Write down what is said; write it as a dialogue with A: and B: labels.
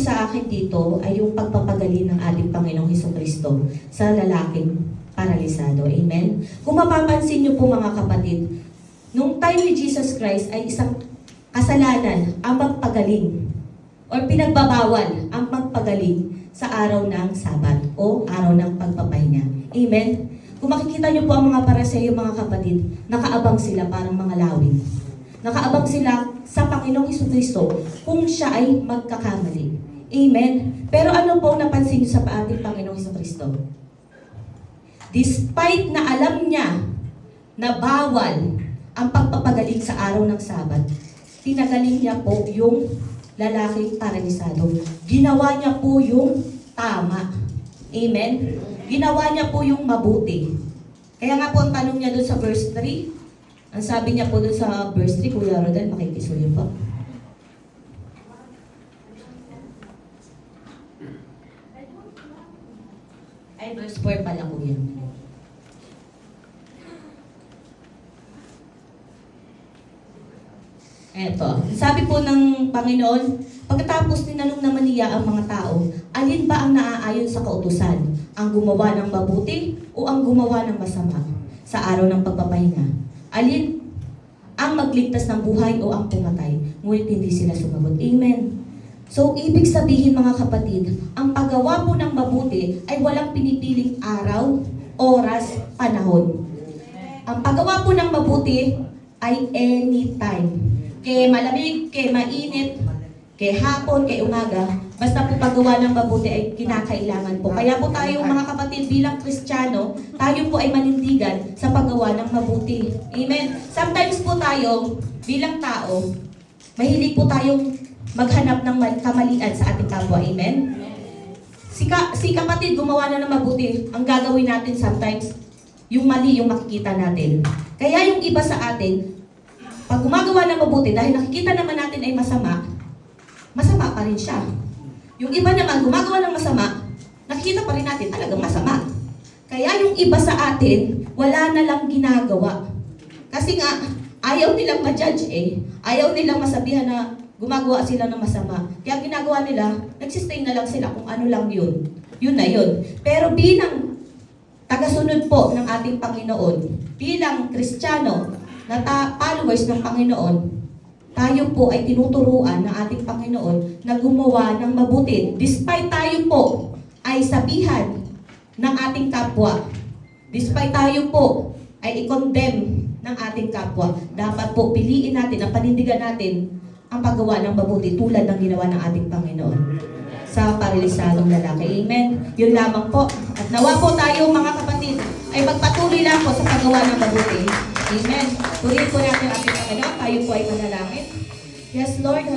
A: sa akin dito ay yung pagpapagaling ng ating Panginoong Hesukristo sa lalaking paralisado. Amen? Kung mapapansin niyo po mga kapatid, nung time ni Jesus Christ ay isang kasalanan ang magpagaling or pinagbabawal ang magpagaling sa araw ng Sabat o araw ng pagpapahinga. Amen? Kung makikita niyo po ang mga Pariseo, mga kapatid, nakaabang sila parang mga lawin. Nakaabang sila sa Panginoong Hesukristo kung siya ay magkakamali. Amen? Pero ano po napansin niyo sa ating Panginoong Hesukristo? Despite na alam niya na bawal ang pagpapagaling sa araw ng Sabat, pinagaling niya po yung lalaking paralisado. Ginawa niya po yung tama. Amen? Ginawa niya po yung mabuti. Kaya nga po ang tanong niya doon sa verse 3, ang sabi niya po doon sa verse 3, Kuya Rodel, makikisuyo po. Ay, verse 4 pala po yan. Eto, sabi po ng Panginoon, pagkatapos tinanong naman niya ang mga tao, alin ba ang naaayon sa kautusan? Ang gumawa ng mabuti o ang gumawa ng masama sa araw ng pagpapahinga? Alin ang magligtas ng buhay o ang pumatay? Ngunit hindi sila sumagot. Amen. So, ibig sabihin mga kapatid, ang paggawa po ng mabuti ay walang pinipiling araw, oras, panahon. Ang paggawa po ng mabuti ay anytime. Kaya malamig, kaya mainit, kaya hapon, kaya umaga, basta po paggawa ng mabuti ay kinakailangan po. Kaya po tayo mga kapatid bilang Kristiyano, tayo po ay manindigan sa paggawa ng mabuti. Amen. Sometimes po tayo bilang tao, mahilig po tayong maghanap ng kamalian sa ating kapwa. Amen. Si kapatid gumawa na ng mabuti, ang gagawin natin sometimes, yung mali yung makikita natin. Kaya yung iba sa atin, pag gumagawa ng mabuti, dahil nakikita naman natin ay masama, masama pa rin siya. Yung iba naman, gumagawa ng masama, nakikita pa rin natin talagang masama. Kaya yung iba sa atin, wala na lang ginagawa. Kasi nga, ayaw nilang ma-judge eh. Ayaw nilang masabihan na gumagawa sila ng masama. Kaya ginagawa nila, nagsistay na lang sila kung ano lang yun. Yun na yun. Pero bilang tagasunod po ng ating Panginoon, bilang Kristiyano, na followers ng Panginoon, tayo po ay tinuturuan ng ating Panginoon na gumawa ng mabuti. Despite tayo po ay sabihan ng ating kapwa, despite tayo po ay i-condemn ng ating kapwa, dapat po piliin natin, ang panindigan natin ang paggawa ng mabuti tulad ng ginawa ng ating Panginoon sa paralisadong lalaki. Amen? Yun lamang po. At nawa po tayo mga kapatid ay magpatuloy lang po sa paggawa ng mabuti. Amen. Purihin po natin ang ating Panginoon. Tayo po ay manalangin. Yes, Lord.